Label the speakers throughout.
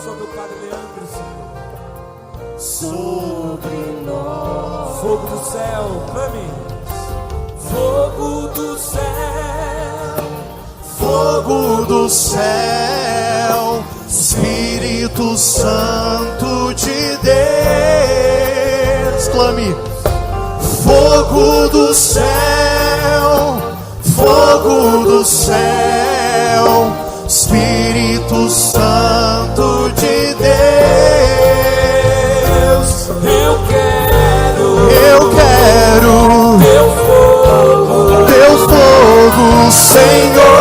Speaker 1: sobre o Padre Leandro, Senhor.
Speaker 2: Sobre nós.
Speaker 1: Fogo do céu, clame. Fogo do céu.
Speaker 2: Fogo do céu. Espírito Santo de Deus. Clame. Fogo do céu. Fogo do céu. Espírito Santo de Deus.
Speaker 1: Eu
Speaker 2: quero teu fogo, Senhor.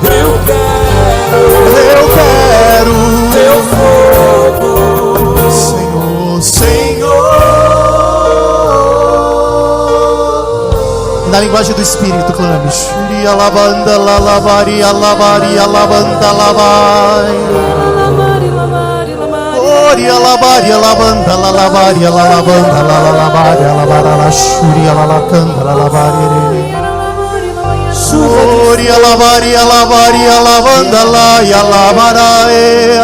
Speaker 1: Eu
Speaker 2: quero
Speaker 1: teu fogo,
Speaker 2: Senhor, Senhor. Na linguagem do Espírito, clame. Shuri alabanda la labari alabari alabanda labai. Ori alabari alabanda la labari alabanda la labari alabara la shuri alabanda la labari. Ori alabari alabari alabanda la alabara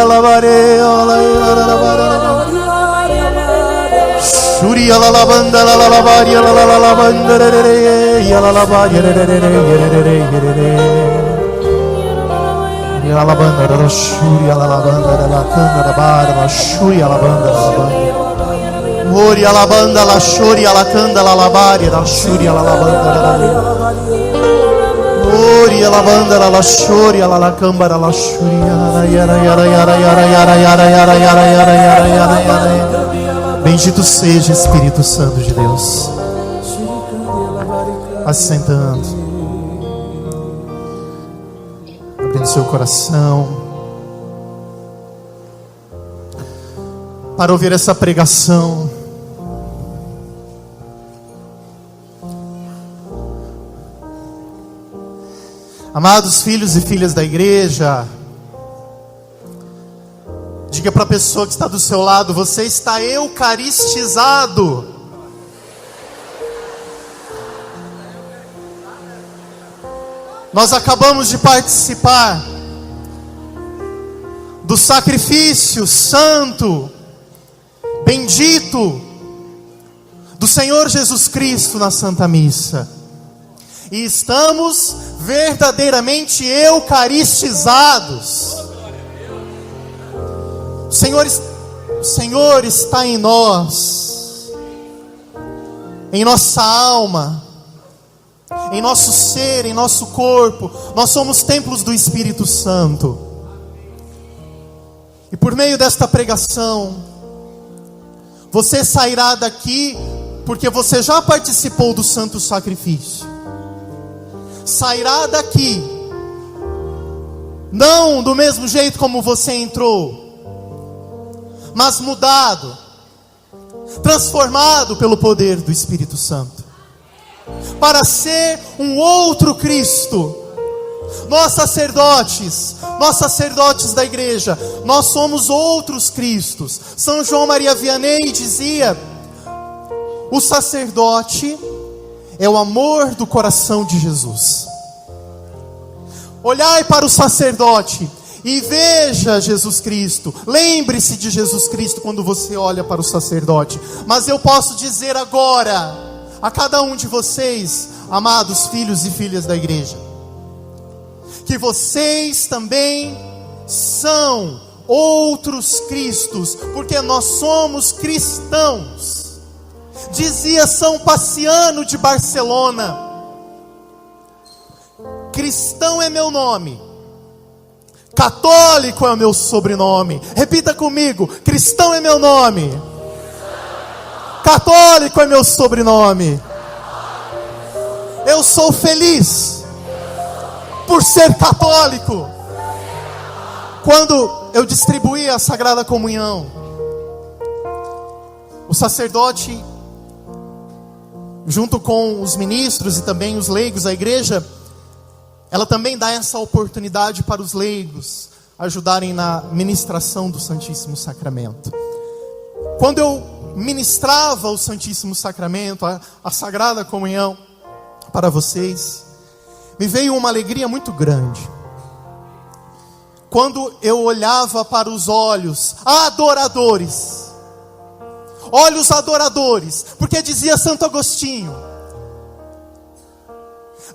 Speaker 2: alabare alabara. Shuri la lavanda la lavanda la lavanda ya la lavanda ya la lavanda la shuri la lavanda la canda la bara la shuri la lavanda la lavanda ori la lavanda la shuri la canda la lavanda la shuri la lavanda ori la lavanda la shuri la cambara la shuri la yara yara yara yara yara yara yara yara yara yara yara. Bendito seja Espírito Santo de Deus. Assentando, abrindo seu coração para ouvir essa pregação. Amados filhos e filhas da igreja, diga para a pessoa que está do seu lado: você está eucaristizado. Nós acabamos de participar do sacrifício santo, bendito, do Senhor Jesus Cristo na Santa Missa. E estamos verdadeiramente eucaristizados. O Senhor está em nós, em nossa alma, em nosso ser, em nosso corpo. Nós somos templos do Espírito Santo. E por meio desta pregação, você sairá daqui porque você já participou do santo sacrifício. Sairá daqui não do mesmo jeito como você entrou, mas mudado, transformado pelo poder do Espírito Santo, para ser um outro Cristo. Nós sacerdotes da igreja, nós somos outros Cristos. São João Maria Vianney dizia: o sacerdote é o amor do coração de Jesus. Olhai para o sacerdote e veja Jesus Cristo. Lembre-se de Jesus Cristo quando você olha para o sacerdote. Mas eu posso dizer agora a cada um de vocês, amados filhos e filhas da igreja, que vocês também são outros Cristos, porque nós somos cristãos. Dizia São Paciano de Barcelona: cristão é meu nome, católico é o meu sobrenome. Repita comigo: cristão é meu nome, católico é meu sobrenome. Eu sou feliz por ser católico. Quando eu distribuí a Sagrada Comunhão, o sacerdote, junto com os ministros e também os leigos, a igreja, ela também dá essa oportunidade para os leigos ajudarem na ministração do Santíssimo Sacramento. Quando eu ministrava o Santíssimo Sacramento, a Sagrada Comunhão para vocês, me veio uma alegria muito grande quando eu olhava para os olhos adoradores, porque dizia Santo Agostinho: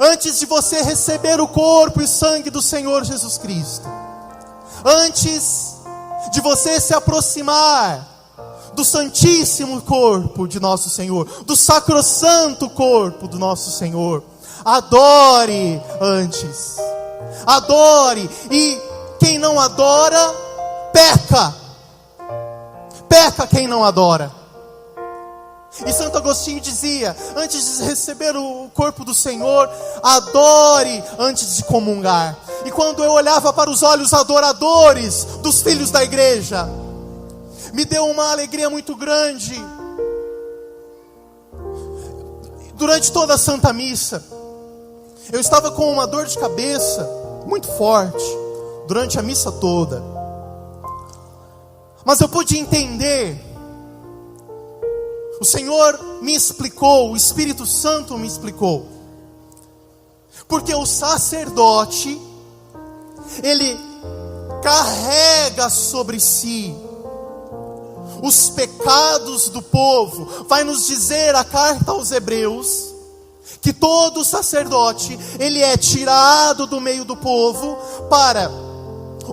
Speaker 2: antes de você receber o corpo e o sangue do Senhor Jesus Cristo, antes de você se aproximar do santíssimo corpo de nosso Senhor, do sacrossanto corpo do nosso Senhor, adore antes, adore, e quem não adora, peca quem não adora. E Santo Agostinho dizia: antes de receber o corpo do Senhor, adore antes de comungar. E quando eu olhava para os olhos adoradores dos filhos da igreja, me deu uma alegria muito grande. Durante toda a Santa Missa, eu estava com uma dor de cabeça muito forte, durante a missa toda. Mas eu pude entender, o Senhor me explicou, o Espírito Santo me explicou, porque o sacerdote, ele carrega sobre si os pecados do povo. Vai nos dizer a carta aos Hebreus que todo sacerdote, ele é tirado do meio do povo para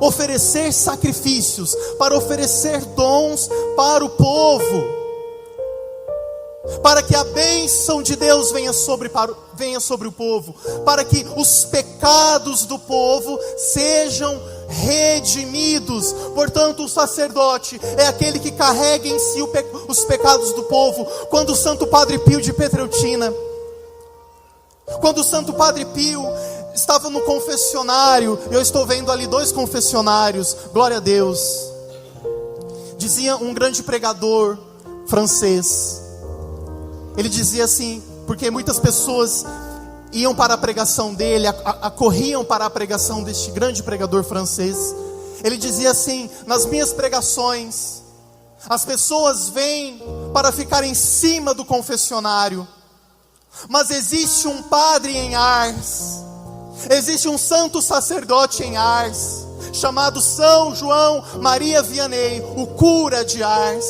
Speaker 2: oferecer sacrifícios, para oferecer dons para o povo, para que a bênção de Deus venha sobre o povo, para que os pecados do povo sejam redimidos. Portanto, o sacerdote é aquele que carrega em si os pecados do povo. Quando o Santo Padre Pio de Pietrelcina, quando o Santo Padre Pio estava no confessionário, eu estou vendo ali 2 confessionários, glória a Deus, dizia um grande pregador francês, ele dizia assim, porque muitas pessoas iam para a pregação dele, acorriam para a pregação deste grande pregador francês. Ele dizia assim: nas minhas pregações, as pessoas vêm para ficar em cima do confessionário, mas existe um padre em Ars, existe um santo sacerdote em Ars, chamado São João Maria Vianney, o cura de Ars,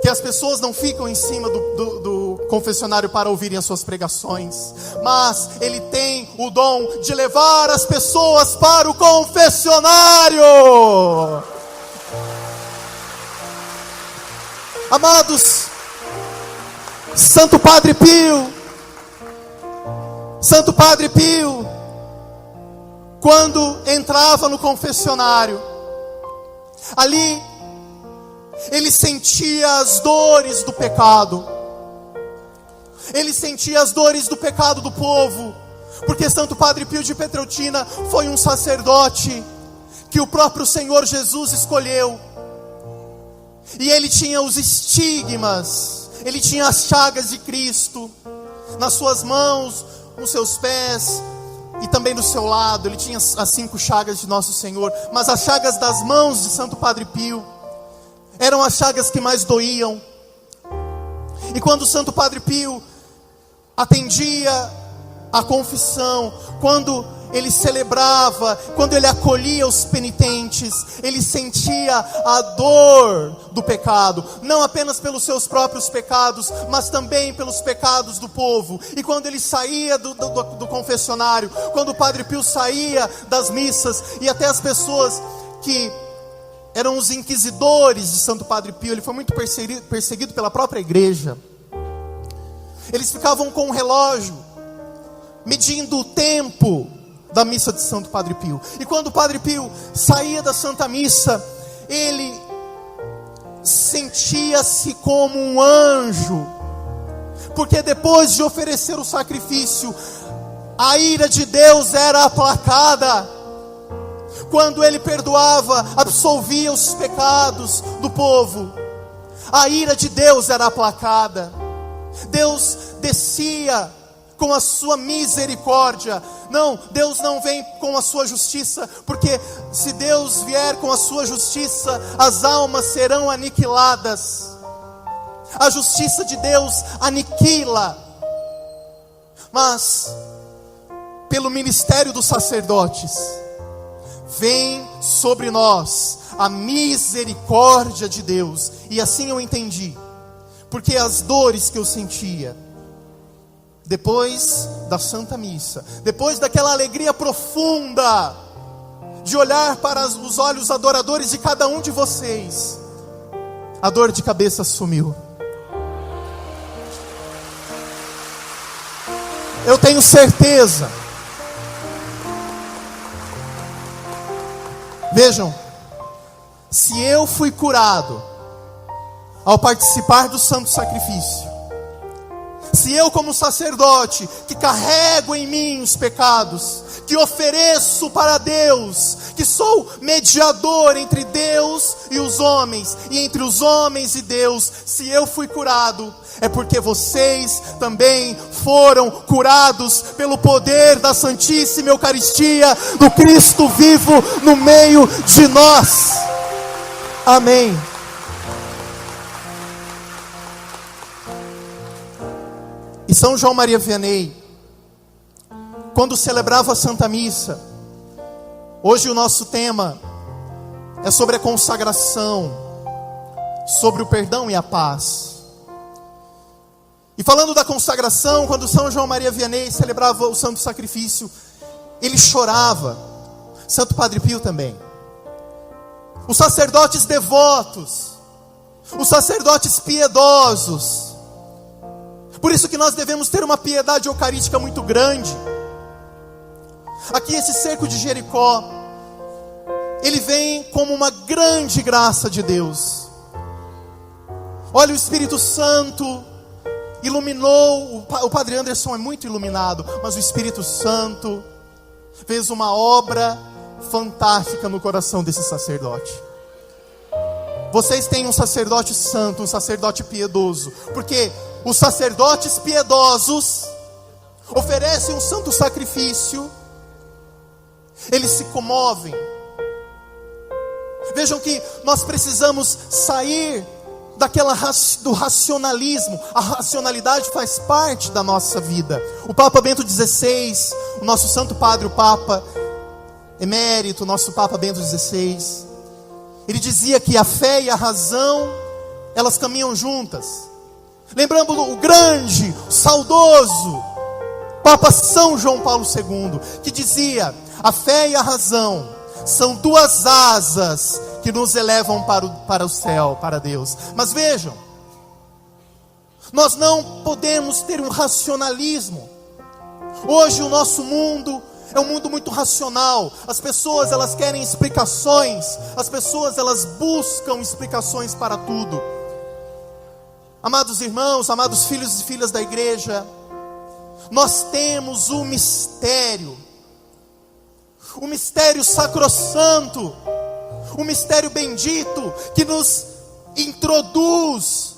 Speaker 2: que as pessoas não ficam em cima do confessionário para ouvirem as suas pregações, mas ele tem o dom de levar as pessoas para o confessionário. Amados, Santo Padre Pio, quando entrava no confessionário, ali ele sentia as dores do pecado, ele sentia as dores do pecado do povo, porque Santo Padre Pio de Pietrelcina foi um sacerdote que o próprio Senhor Jesus escolheu, e ele tinha os estigmas, ele tinha as chagas de Cristo nas suas mãos, nos seus pés e também do seu lado. Ele tinha as 5 chagas de Nosso Senhor, mas as chagas das mãos de Santo Padre Pio eram as chagas que mais doíam. E quando o Santo Padre Pio atendia a confissão, quando ele celebrava, quando ele acolhia os penitentes, ele sentia a dor do pecado, não apenas pelos seus próprios pecados, mas também pelos pecados do povo. E quando ele saía do confessionário, quando o Padre Pio saía das missas, e até as pessoas que eram os inquisidores de Santo Padre Pio, ele foi muito perseguido pela própria igreja. Eles ficavam com um relógio, medindo o tempo da missa de Santo Padre Pio. E quando o Padre Pio saía da Santa Missa, ele sentia-se como um anjo, porque depois de oferecer o sacrifício, a ira de Deus era aplacada. Quando ele perdoava, absolvia os pecados do povo, a ira de Deus era aplacada. Deus descia com a sua misericórdia. Não, Deus não vem com a sua justiça, porque se Deus vier com a sua justiça, as almas serão aniquiladas. A justiça de Deus aniquila. Mas pelo ministério dos sacerdotes, vem sobre nós a misericórdia de Deus. E assim eu entendi, porque as dores que eu sentia depois da Santa Missa, depois daquela alegria profunda de olhar para os olhos adoradores de cada um de vocês, a dor de cabeça sumiu. Eu tenho certeza. Vejam, se eu fui curado ao participar do santo sacrifício, se eu, como sacerdote, que carrego em mim os pecados, que ofereço para Deus, que sou mediador entre Deus e os homens, e entre os homens e Deus, se eu fui curado, é porque vocês também foram curados pelo poder da Santíssima Eucaristia, do Cristo vivo no meio de nós. Amém. E São João Maria Vianney, quando celebrava a Santa Missa, hoje o nosso tema é sobre a consagração, sobre o perdão e a paz. E falando da consagração, quando São João Maria Vianney celebrava o santo sacrifício, ele chorava. Santo Padre Pio também. Os sacerdotes devotos, os sacerdotes piedosos. Por isso que nós devemos ter uma piedade eucarística muito grande. Aqui esse cerco de Jericó, ele vem como uma grande graça de Deus. Olha, o Espírito Santo iluminou, o Padre Anderson é muito iluminado, mas o Espírito Santo fez uma obra fantástica no coração desse sacerdote. Vocês têm um sacerdote santo, um sacerdote piedoso, porque os sacerdotes piedosos oferecem um santo sacrifício, eles se comovem. Vejam que nós precisamos sair do racionalismo. A racionalidade faz parte da nossa vida. O Papa Bento XVI, o nosso Santo Padre, o Papa Emérito, o nosso Papa Bento XVI, ele dizia que a fé e a razão, elas caminham juntas. Lembrando o grande, o saudoso Papa São João Paulo II, que dizia: a fé e a razão são duas asas que nos elevam para o céu, para Deus. Mas vejam, nós não podemos ter um racionalismo. Hoje o nosso mundo é um mundo muito racional. As pessoas, elas querem explicações. As pessoas, elas buscam explicações para tudo. Amados irmãos, amados filhos e filhas da igreja, nós temos o mistério sacrossanto, o mistério bendito que nos introduz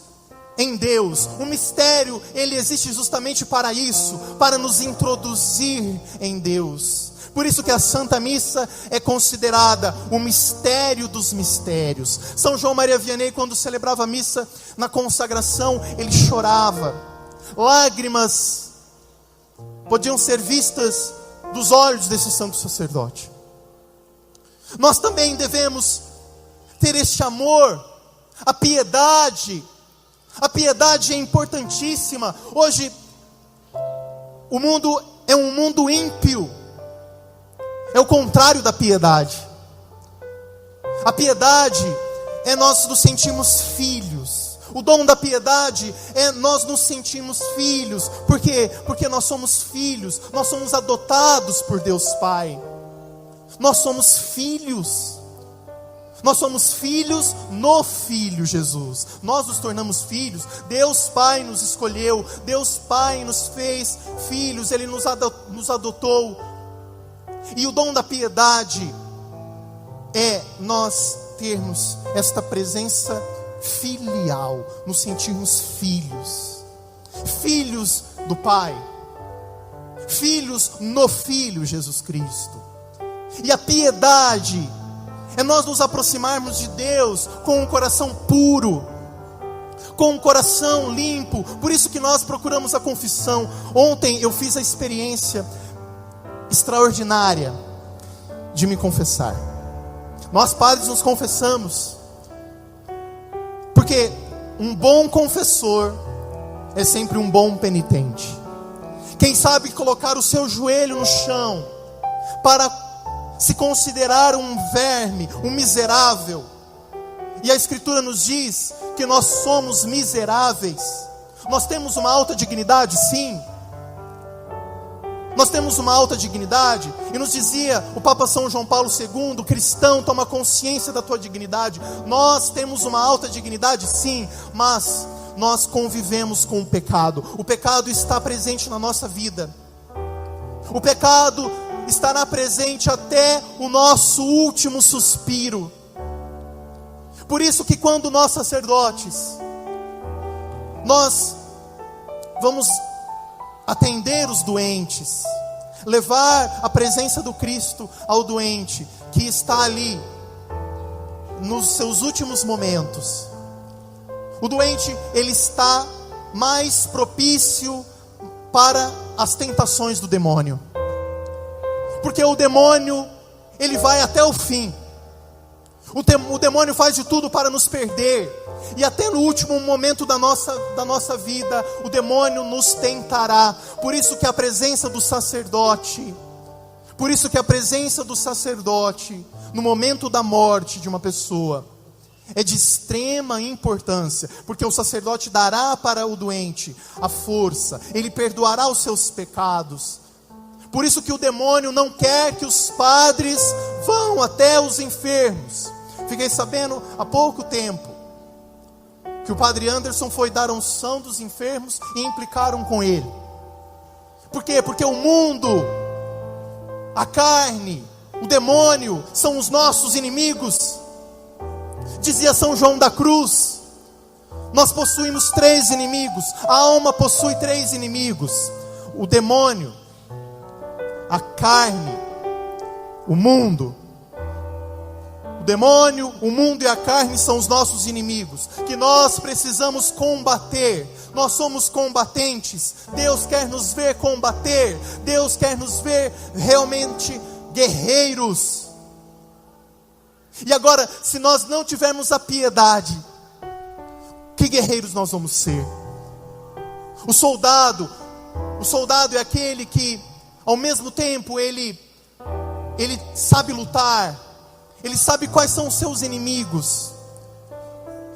Speaker 2: em Deus. O mistério, ele existe justamente para isso, para nos introduzir em Deus. Por isso que a Santa Missa é considerada o mistério dos mistérios. São João Maria Vianney, quando celebrava a missa na consagração, ele chorava. Lágrimas podiam ser vistas dos olhos desse santo sacerdote. Nós também devemos ter este amor, a piedade. A piedade é importantíssima. Hoje o mundo é um mundo ímpio. É o contrário da piedade. A piedade é nós nos sentimos filhos. O dom da piedade é nós nos sentimos filhos. Por quê? Porque nós somos filhos. Nós somos adotados por Deus Pai. Nós somos filhos. Nós somos filhos no Filho Jesus. Nós nos tornamos filhos. Deus Pai nos escolheu. Deus Pai nos fez filhos. Ele nos adotou. E o dom da piedade é nós termos esta presença filial, nos sentirmos filhos. Filhos do Pai. Filhos no Filho Jesus Cristo. E a piedade é nós nos aproximarmos de Deus com um coração puro, com um coração limpo. Por isso que nós procuramos a confissão. Ontem eu fiz a experiência extraordinária de me confessar. Nós padres nos confessamos, porque um bom confessor é sempre um bom penitente. Quem sabe colocar o seu joelho no chão para se considerar um verme, um miserável. E a Escritura nos diz que nós somos miseráveis. Nós temos uma alta dignidade, sim. Nós temos uma alta dignidade. E nos dizia o Papa São João Paulo II: cristão, toma consciência da tua dignidade. Nós temos uma alta dignidade, sim, mas nós convivemos com o pecado. O pecado está presente na nossa vida. O pecado estará presente até o nosso último suspiro. Por isso que quando nós sacerdotes, nós vamos atender os doentes, levar a presença do Cristo ao doente que está ali nos seus últimos momentos. O doente, ele está mais propício para as tentações do demônio, porque o demônio, ele vai até o fim. O demônio faz de tudo para nos perder, e até no último momento da nossa vida, o demônio nos tentará. Por isso que a presença do sacerdote, no momento da morte de uma pessoa, é de extrema importância, porque o sacerdote dará para o doente a força, ele perdoará os seus pecados. Por isso que o demônio não quer que os padres vão até os enfermos. Fiquei sabendo há pouco tempo que o padre Anderson foi dar a unção dos enfermos e implicaram com ele. Por quê? Porque o mundo, a carne, o demônio são os nossos inimigos. Dizia São João da Cruz: nós possuímos 3 inimigos. A alma possui 3 inimigos: o demônio, a carne, o mundo. O demônio, o mundo e a carne são os nossos inimigos, que nós precisamos combater. Nós somos combatentes. Deus quer nos ver combater. Deus quer nos ver realmente guerreiros. E agora, se nós não tivermos a piedade, que guerreiros nós vamos ser? O soldado é aquele que, ao mesmo tempo, ele sabe lutar, ele sabe quais são os seus inimigos,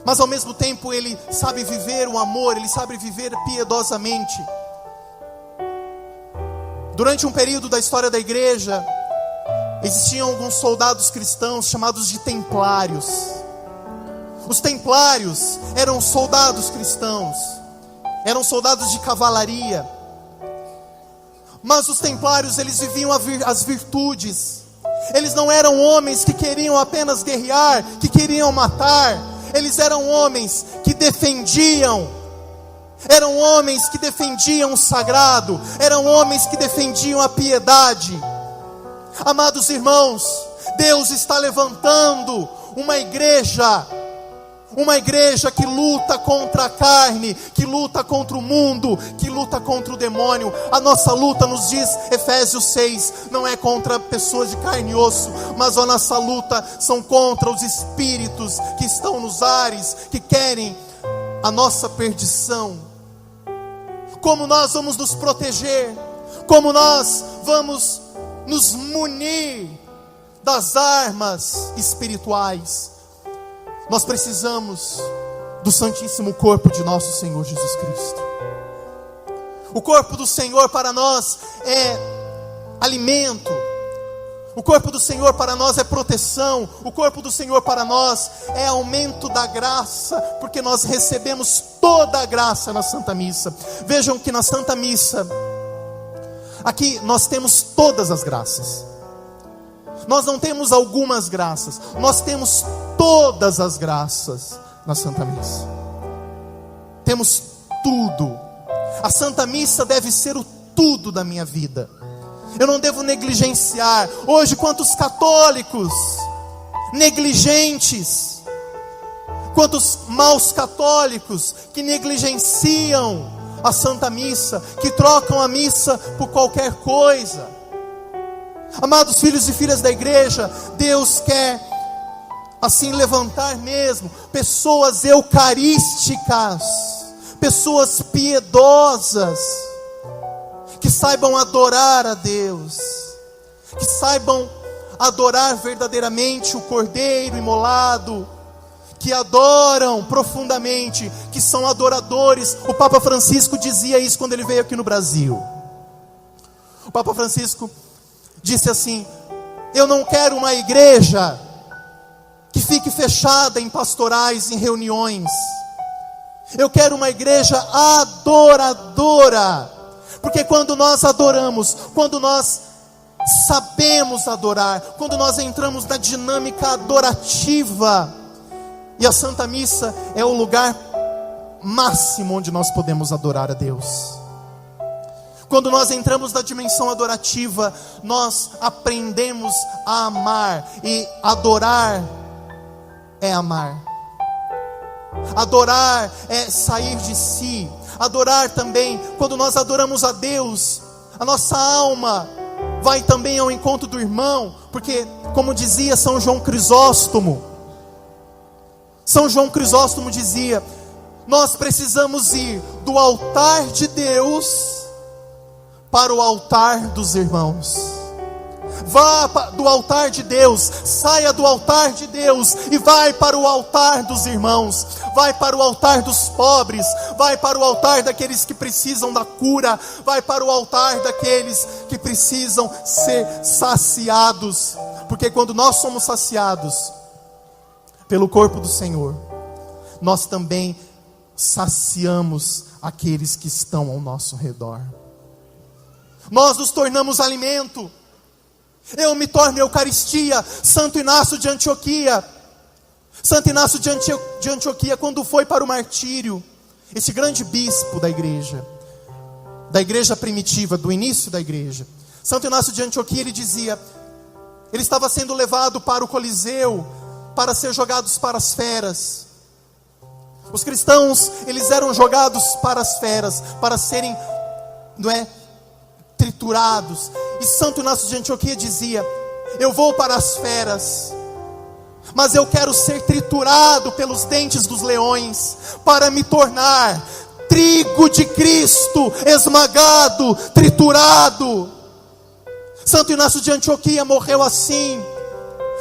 Speaker 2: mas ao mesmo tempo ele sabe viver o amor, ele sabe viver piedosamente. Durante um período da história da igreja, existiam alguns soldados cristãos chamados de templários. Os templários eram soldados cristãos, eram soldados de cavalaria. Mas os templários, eles viviam as virtudes. Eles não eram homens que queriam apenas guerrear, que queriam matar. Eles eram homens que defendiam. Eram homens que defendiam o sagrado. Eram homens que defendiam a piedade. Amados irmãos, Deus está levantando uma igreja que luta contra a carne, que luta contra o mundo, que luta contra o demônio. A nossa luta, nos diz Efésios 6, não é contra pessoas de carne e osso, mas a nossa luta são contra os espíritos que estão nos ares, que querem a nossa perdição. Como nós vamos nos proteger? Como nós vamos nos munir das armas espirituais? Nós precisamos do Santíssimo Corpo de nosso Senhor Jesus Cristo. O corpo do Senhor para nós é alimento. O corpo do Senhor para nós é proteção. O corpo do Senhor para nós é aumento da graça, porque nós recebemos toda a graça na Santa Missa. Vejam que na Santa Missa, aqui nós temos todas as graças. Nós não temos algumas graças, nós temos todas as graças na Santa Missa. Temos tudo. A Santa Missa deve ser o tudo da minha vida. Eu não devo negligenciar. Hoje, quantos católicos negligentes, quantos maus católicos que negligenciam a Santa Missa, que trocam a missa por qualquer coisa. Amados filhos e filhas da igreja, Deus quer assim levantar mesmo pessoas eucarísticas, pessoas piedosas, que saibam adorar a Deus, que saibam adorar verdadeiramente o Cordeiro imolado, que adoram profundamente, que são adoradores. O Papa Francisco dizia isso quando ele veio aqui no Brasil. O Papa Francisco disse assim: eu não quero uma igreja que fique fechada em pastorais, em reuniões. Eu quero uma igreja adoradora, porque quando nós adoramos, quando nós sabemos adorar, quando nós entramos na dinâmica adorativa, e a Santa Missa é o lugar máximo onde nós podemos adorar a Deus. Quando nós entramos na dimensão adorativa, nós aprendemos a amar, e adorar é amar. Adorar é sair de si. Adorar também, quando nós adoramos a Deus, a nossa alma vai também ao encontro do irmão, porque, como dizia São João Crisóstomo, dizia: nós precisamos ir do altar de Deus para o altar dos irmãos. Vá do altar de Deus, saia do altar de Deus e vai para o altar dos irmãos, vai para o altar dos pobres, vai para o altar daqueles que precisam da cura, vai para o altar daqueles que precisam ser saciados, porque quando nós somos saciados pelo corpo do Senhor, nós também saciamos aqueles que estão ao nosso redor. Nós nos tornamos alimento. Eu me torno Eucaristia. Santo Inácio de Antioquia, quando foi para o martírio, esse grande bispo da igreja primitiva, do início da igreja, Santo Inácio de Antioquia, ele dizia, ele estava sendo levado para o Coliseu, para ser jogados para as feras. Os cristãos, eles eram jogados para as feras, para serem, triturados. E Santo Inácio de Antioquia dizia: eu vou para as feras, mas eu quero ser triturado pelos dentes dos leões, para me tornar trigo de Cristo, esmagado, triturado. Santo Inácio de Antioquia morreu assim,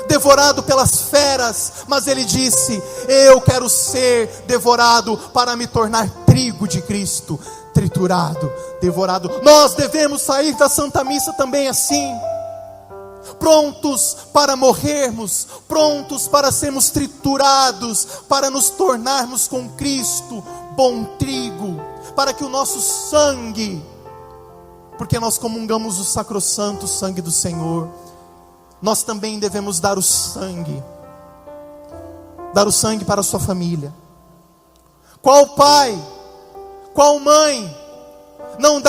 Speaker 2: devorado pelas feras, mas ele disse: eu quero ser devorado para me tornar trigo de Cristo, triturado, devorado. Nós devemos sair da Santa Missa também assim, prontos para morrermos, prontos para sermos triturados, para nos tornarmos com Cristo bom trigo, para que o nosso sangue, porque nós comungamos o sacrossanto sangue do Senhor, nós também devemos dar o sangue para a sua família. Qual pai, qual mãe não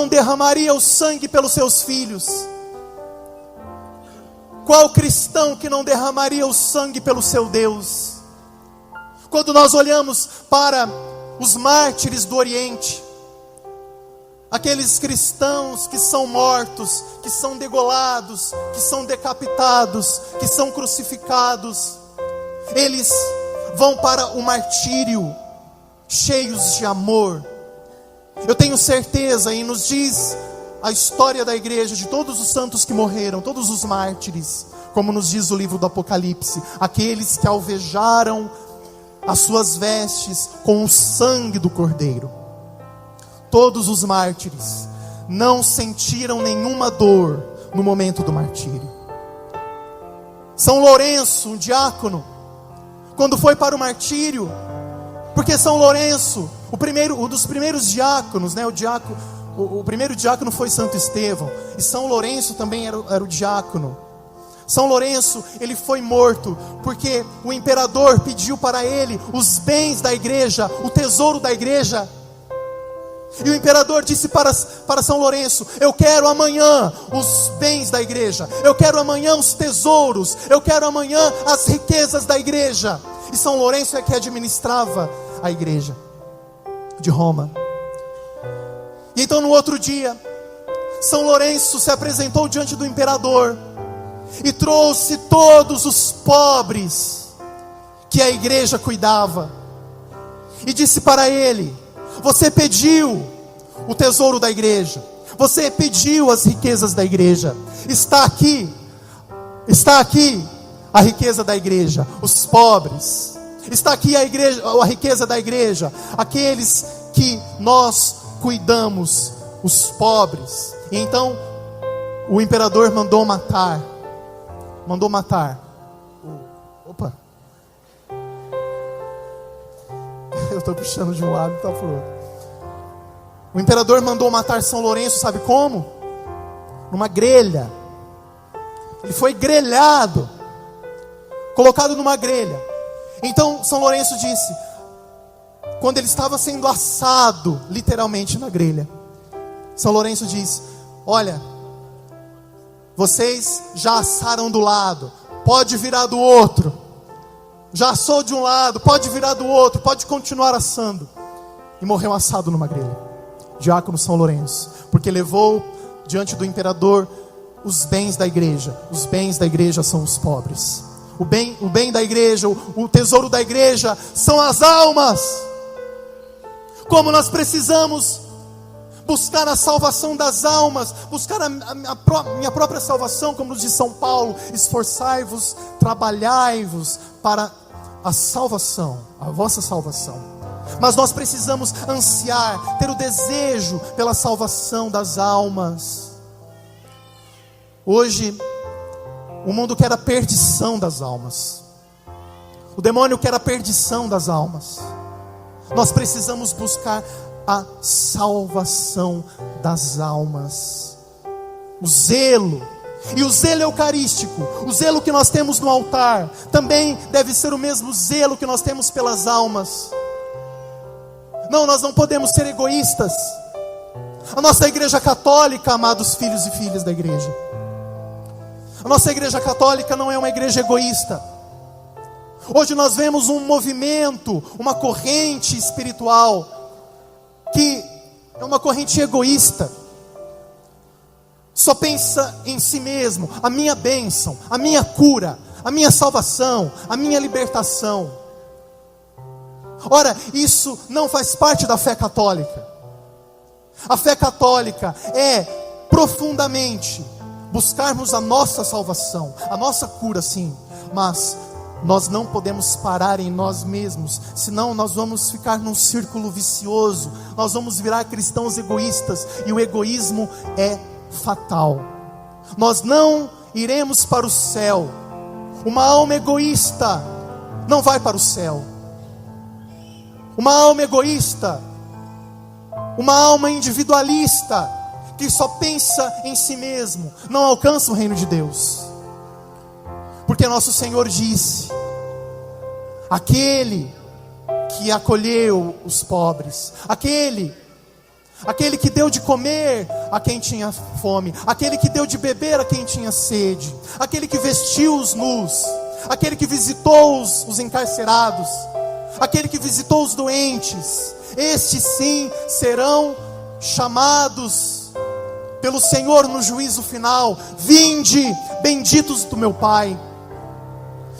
Speaker 2: derramaria o sangue pelos seus filhos? Qual cristão que não derramaria o sangue pelo seu Deus? Quando nós olhamos para os mártires do Oriente, aqueles cristãos que são mortos, que são degolados, que são decapitados, que são crucificados, eles vão para o martírio cheios de amor. Eu tenho certeza, e nos diz a história da igreja, de todos os santos que morreram, todos os mártires, como nos diz o livro do Apocalipse, aqueles que alvejaram as suas vestes com o sangue do Cordeiro. Todos os mártires não sentiram nenhuma dor no momento do martírio. São Lourenço, um diácono, quando foi para o martírio, porque São Lourenço, um dos primeiros diáconos, o primeiro diácono foi Santo Estevão, e São Lourenço também era o diácono. São Lourenço, ele foi morto, porque o imperador pediu para ele os bens da igreja, o tesouro da igreja. E o imperador disse para São Lourenço: eu quero amanhã os bens da igreja, eu quero amanhã os tesouros, eu quero amanhã as riquezas da igreja. E São Lourenço é que administrava a igreja de Roma. E então no outro dia, São Lourenço se apresentou diante do imperador e trouxe todos os pobres que a igreja cuidava, e disse para ele: você pediu o tesouro da igreja, você pediu as riquezas da igreja, está aqui a riqueza da igreja, os pobres, está aqui a riqueza da igreja, aqueles que nós cuidamos, os pobres. E então o imperador mandou matar. Opa, eu estou puxando de um lado e está pro outro. O imperador mandou matar São Lourenço, sabe como? Numa grelha. Ele foi grelhado, colocado numa grelha. Então São Lourenço disse, quando ele estava sendo assado, literalmente na grelha, São Lourenço disse: olha, vocês já assaram do lado, pode virar do outro. Já assou de um lado, pode virar do outro, pode continuar assando. E morreu assado numa grelha. Diácono São Lourenço, porque levou diante do imperador os bens da igreja. Os bens da igreja são os pobres. O bem da igreja, o tesouro da igreja são as almas. Como nós precisamos buscar a salvação das almas, buscar a minha própria salvação, como nos diz São Paulo: esforçai-vos, trabalhai-vos para a salvação, a vossa salvação. Mas nós precisamos ansiar, ter o desejo pela salvação das almas. Hoje, o mundo quer a perdição das almas. O demônio quer a perdição das almas. Nós precisamos buscar a salvação das almas. O zelo, e o zelo eucarístico, o zelo que nós temos no altar, também deve ser o mesmo zelo que nós temos pelas almas. Não, nós não podemos ser egoístas. A nossa igreja católica, amados filhos e filhas da igreja, a nossa igreja católica não é uma igreja egoísta. Hoje nós vemos um movimento, uma corrente espiritual, que é uma corrente egoísta. Só pensa em si mesmo, a minha bênção, a minha cura, a minha salvação, a minha libertação. Ora, isso não faz parte da fé católica. A fé católica é profundamente buscarmos a nossa salvação, a nossa cura, sim, mas nós não podemos parar em nós mesmos, senão nós vamos ficar num círculo vicioso, nós vamos virar cristãos egoístas, e o egoísmo é fatal. Nós não iremos para o céu. Uma alma egoísta não vai para o céu. Uma alma egoísta, uma alma individualista, que só pensa em si mesmo, não alcança o reino de Deus. Porque nosso Senhor disse: aquele que acolheu os pobres, aquele que deu de comer a quem tinha fome, aquele que deu de beber a quem tinha sede, aquele que vestiu os nus, aquele que visitou os encarcerados, aquele que visitou os doentes, estes sim serão chamados pelo Senhor no juízo final: vinde, benditos do meu Pai.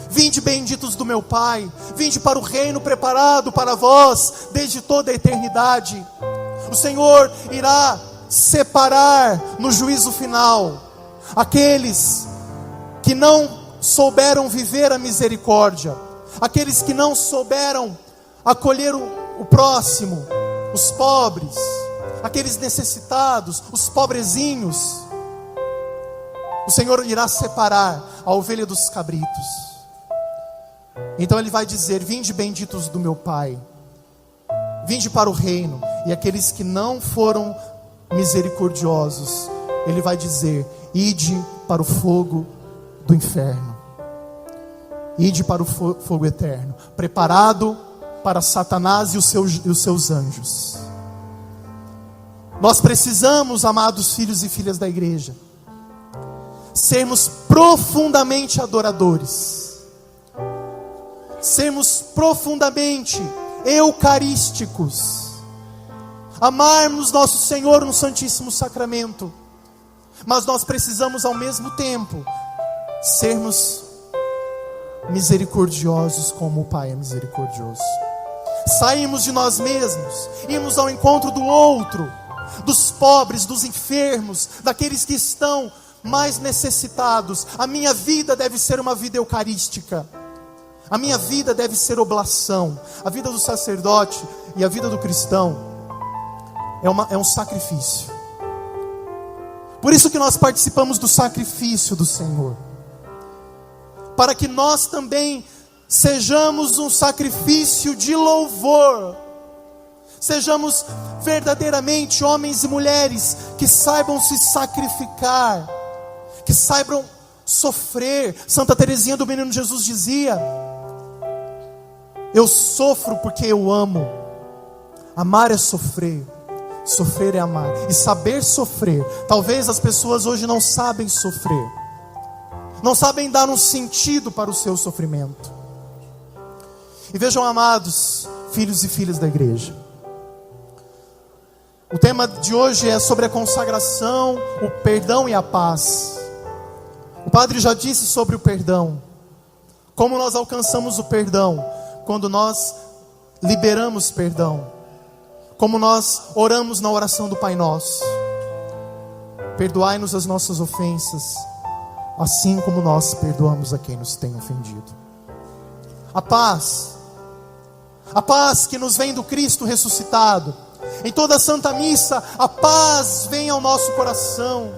Speaker 2: Vinde, benditos do meu Pai. Vinde para o reino preparado para vós desde toda a eternidade. O Senhor irá separar no juízo final aqueles que não souberam viver a misericórdia, aqueles que não souberam acolher o próximo, os pobres, aqueles necessitados, os pobrezinhos. O Senhor irá separar a ovelha dos cabritos. Então Ele vai dizer: vinde, benditos do meu Pai, vinde para o reino. E aqueles que não foram misericordiosos, Ele vai dizer: ide para o fogo do inferno, ide para o fogo eterno, preparado para Satanás e os seus anjos. Nós precisamos, amados filhos e filhas da igreja, sermos profundamente adoradores, sermos profundamente eucarísticos, amarmos nosso Senhor no Santíssimo Sacramento, mas nós precisamos ao mesmo tempo sermos misericordiosos como o Pai é misericordioso. Saímos de nós mesmos, irmos ao encontro do outro, dos pobres, dos enfermos, daqueles que estão mais necessitados. A minha vida deve ser uma vida eucarística. A minha vida deve ser oblação. A vida do sacerdote e a vida do cristão é um sacrifício. Por isso que nós participamos do sacrifício do Senhor, para que nós também sejamos um sacrifício de louvor, sejamos verdadeiramente homens e mulheres que saibam se sacrificar, que saibam sofrer. Santa Teresinha do Menino Jesus dizia: eu sofro porque eu amo. Amar é sofrer, sofrer é amar. E saber sofrer, talvez as pessoas hoje não sabem sofrer, não sabem dar um sentido para o seu sofrimento. E vejam, amados filhos e filhas da igreja, o tema de hoje é sobre a consagração, o perdão e a paz. O padre já disse sobre o perdão, como nós alcançamos o perdão, quando nós liberamos perdão, como nós oramos na oração do Pai Nosso: perdoai-nos as nossas ofensas, assim como nós perdoamos a quem nos tem ofendido. A paz que nos vem do Cristo ressuscitado. Em toda a Santa Missa, a paz vem ao nosso coração.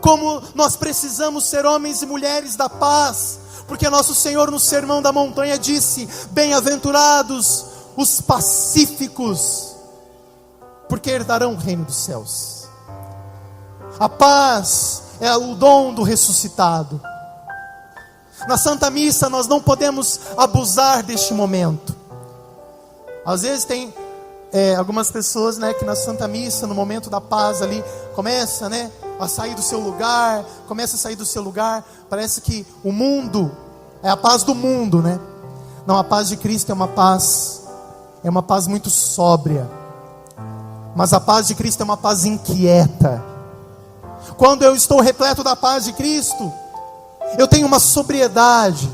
Speaker 2: Como nós precisamos ser homens e mulheres da paz, porque nosso Senhor no Sermão da Montanha disse: bem-aventurados os pacíficos, porque herdarão o reino dos céus. A paz é o dom do ressuscitado. Na Santa Missa nós não podemos abusar deste momento. Às vezes tem algumas pessoas, que na Santa Missa, no momento da paz ali, começa, a sair do seu lugar, parece que o mundo é a paz do mundo, Não, a paz de Cristo é uma paz muito sóbria, mas a paz de Cristo é uma paz inquieta. Quando eu estou repleto da paz de Cristo, eu tenho uma sobriedade,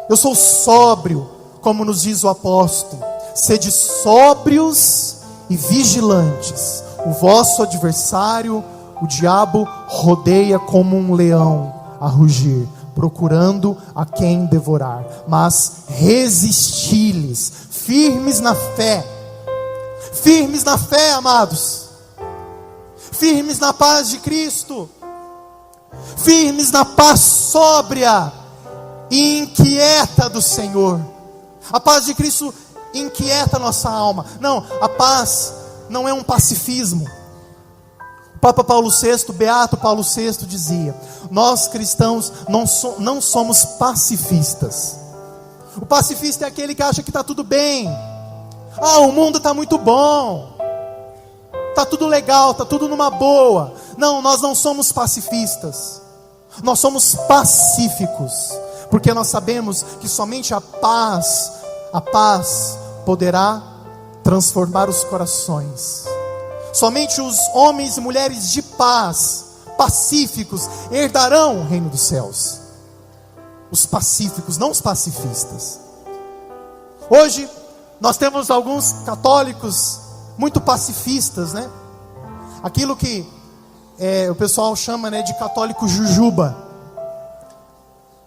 Speaker 2: eu sou sóbrio, como nos diz o apóstolo: sede sóbrios e vigilantes, o vosso adversário, o diabo, rodeia como um leão a rugir, procurando a quem devorar, mas resisti-lhes, firmes na fé, amados, firmes na paz de Cristo, firmes na paz sóbria e inquieta do Senhor. A paz de Cristo inquieta a nossa alma. Não, a paz não é um pacifismo. O Papa Paulo VI, Beato Paulo VI, dizia: nós cristãos não somos pacifistas. O pacifista é aquele que acha que está tudo bem. O mundo está muito bom, está tudo legal, está tudo numa boa. Não, nós não somos pacifistas. Nós somos pacíficos, porque nós sabemos que somente a paz poderá transformar os corações. Somente os homens e mulheres de paz, pacíficos, herdarão o reino dos céus. Os pacíficos, não os pacifistas. Hoje nós temos alguns católicos muito pacifistas, Aquilo que o pessoal chama, de católico jujuba.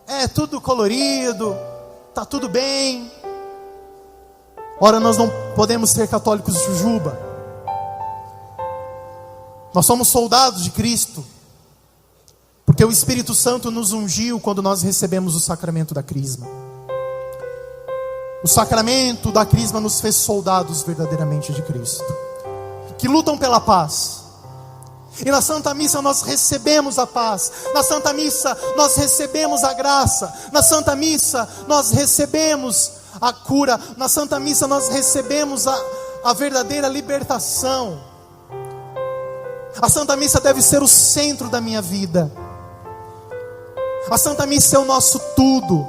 Speaker 2: É tudo colorido, tá tudo bem. Ora, nós não podemos ser católicos jujuba. Nós somos soldados de Cristo, porque o Espírito Santo nos ungiu quando nós recebemos o sacramento da crisma. O sacramento da crisma nos fez soldados verdadeiramente de Cristo, que lutam pela paz. E na Santa Missa nós recebemos a paz. Na Santa Missa nós recebemos a graça. Na Santa Missa nós recebemos a cura. Na Santa Missa nós recebemos a verdadeira libertação. A Santa Missa deve ser o centro da minha vida. A Santa Missa é o nosso tudo.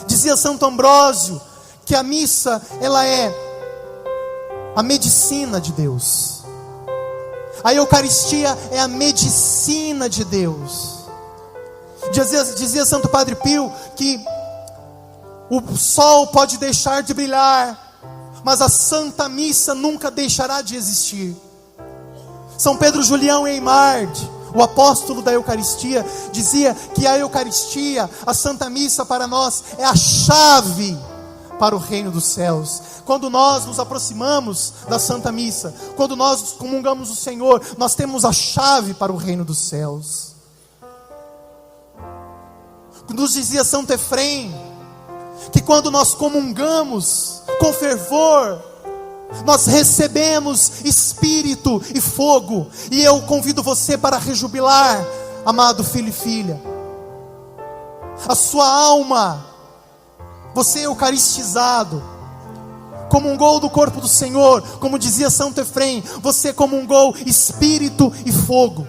Speaker 2: Dizia Santo Ambrósio que a missa, ela é a medicina de Deus. A Eucaristia é a medicina de Deus. Dizia Santo Padre Pio que o sol pode deixar de brilhar, mas a Santa Missa nunca deixará de existir. São Pedro Julião Eymard, o apóstolo da Eucaristia, dizia que a Eucaristia, a Santa Missa para nós, é a chave para o reino dos céus. Quando nós nos aproximamos da Santa Missa, quando nós comungamos o Senhor, nós temos a chave para o reino dos céus. Nos dizia Santo Efrem, que quando nós comungamos com fervor, nós recebemos Espírito e fogo. E eu convido você para rejubilar, amado filho e filha. A sua alma, você eucaristizado, comungou do corpo do Senhor, como dizia Santo Efrem, você comungou Espírito e fogo.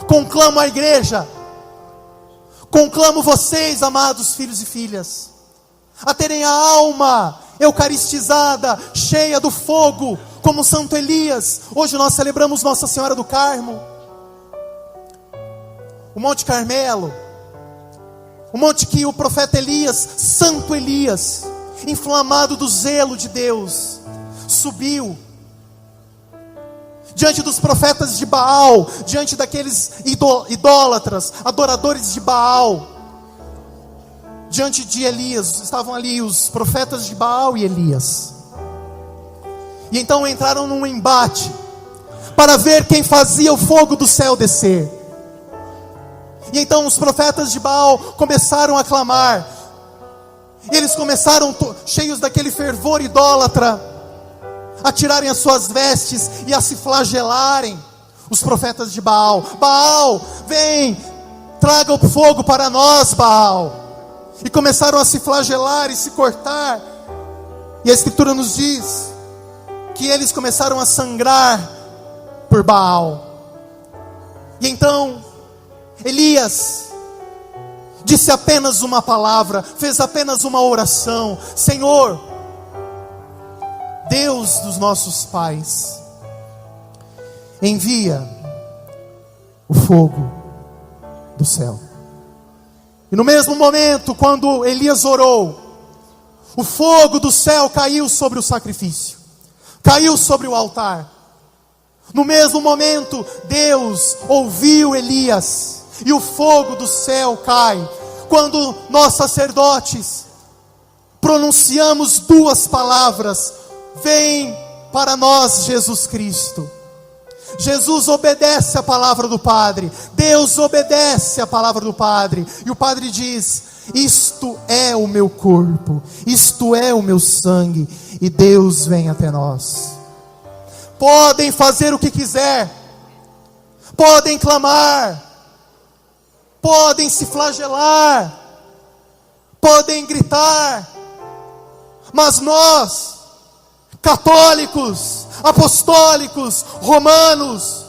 Speaker 2: Conclamo a igreja, conclamo vocês, amados filhos e filhas, a terem a alma eucaristizada, cheia do fogo, como Santo Elias. Hoje nós celebramos Nossa Senhora do Carmo, o Monte Carmelo, o monte que o profeta Elias, Santo Elias, inflamado do zelo de Deus, subiu diante dos profetas de Baal, diante daqueles idólatras, adoradores de Baal. Diante de Elias, estavam ali os profetas de Baal e Elias. E então entraram num embate, para ver quem fazia o fogo do céu descer. E então os profetas de Baal começaram a clamar. E eles começaram, cheios daquele fervor idólatra, a tirarem as suas vestes e a se flagelarem. Os profetas de Baal: Baal, vem, traga o fogo para nós, Baal. E começaram a se flagelar e se cortar. E a Escritura nos diz que eles começaram a sangrar por Baal. E então Elias disse apenas uma palavra, fez apenas uma oração: Senhor, Deus dos nossos pais, envia o fogo do céu. E no mesmo momento, quando Elias orou, o fogo do céu caiu sobre o sacrifício, caiu sobre o altar. No mesmo momento, Deus ouviu Elias, e o fogo do céu cai. Quando nós sacerdotes pronunciamos duas palavras: vem para nós Jesus Cristo. Jesus obedece a palavra do Padre, Deus obedece a palavra do Padre, e o Padre diz: isto é o meu corpo, isto é o meu sangue, e Deus vem até nós. Podem fazer o que quiser, podem clamar, podem se flagelar, podem gritar, mas nós, católicos, apostólicos, romanos,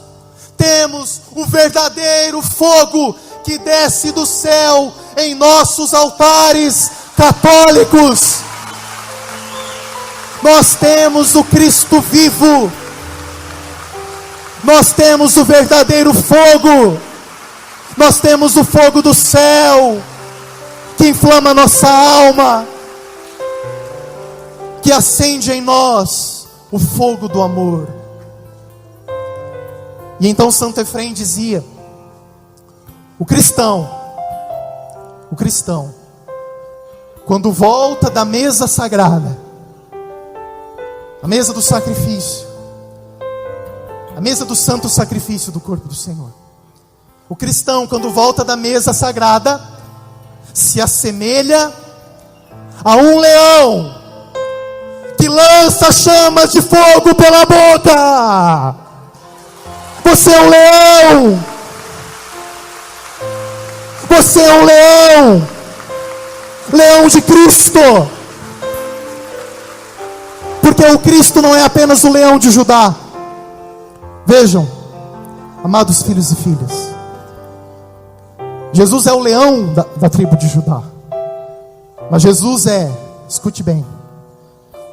Speaker 2: temos o verdadeiro fogo que desce do céu em nossos altares católicos. Nós temos o Cristo vivo, nós temos o verdadeiro fogo, nós temos o fogo do céu que inflama nossa alma, que acende em nós o fogo do amor. E então Santo Efrem dizia: o cristão, quando volta da mesa sagrada, a mesa do sacrifício, a mesa do santo sacrifício do corpo do Senhor, o cristão, quando volta da mesa sagrada, se assemelha a um leão que lança chamas de fogo pela boca. Você é um leão. Você é um leão. Leão de Cristo. Porque o Cristo não é apenas o leão de Judá. Vejam, amados filhos e filhas, Jesus é o leão da tribo de Judá. Mas Jesus é, escute bem,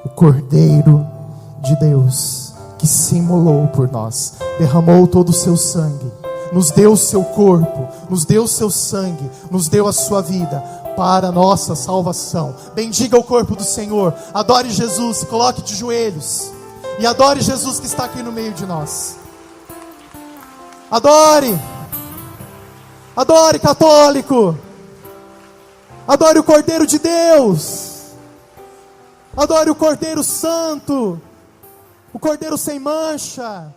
Speaker 2: o Cordeiro de Deus que se imolou por nós, derramou todo o seu sangue, nos deu o seu corpo, nos deu o seu sangue, nos deu a sua vida para a nossa salvação. Bendiga o corpo do Senhor, adore Jesus, se coloque de joelhos e adore Jesus que está aqui no meio de nós. Adore, adore, católico, adore o Cordeiro de Deus, adore o Cordeiro Santo, o Cordeiro sem mancha.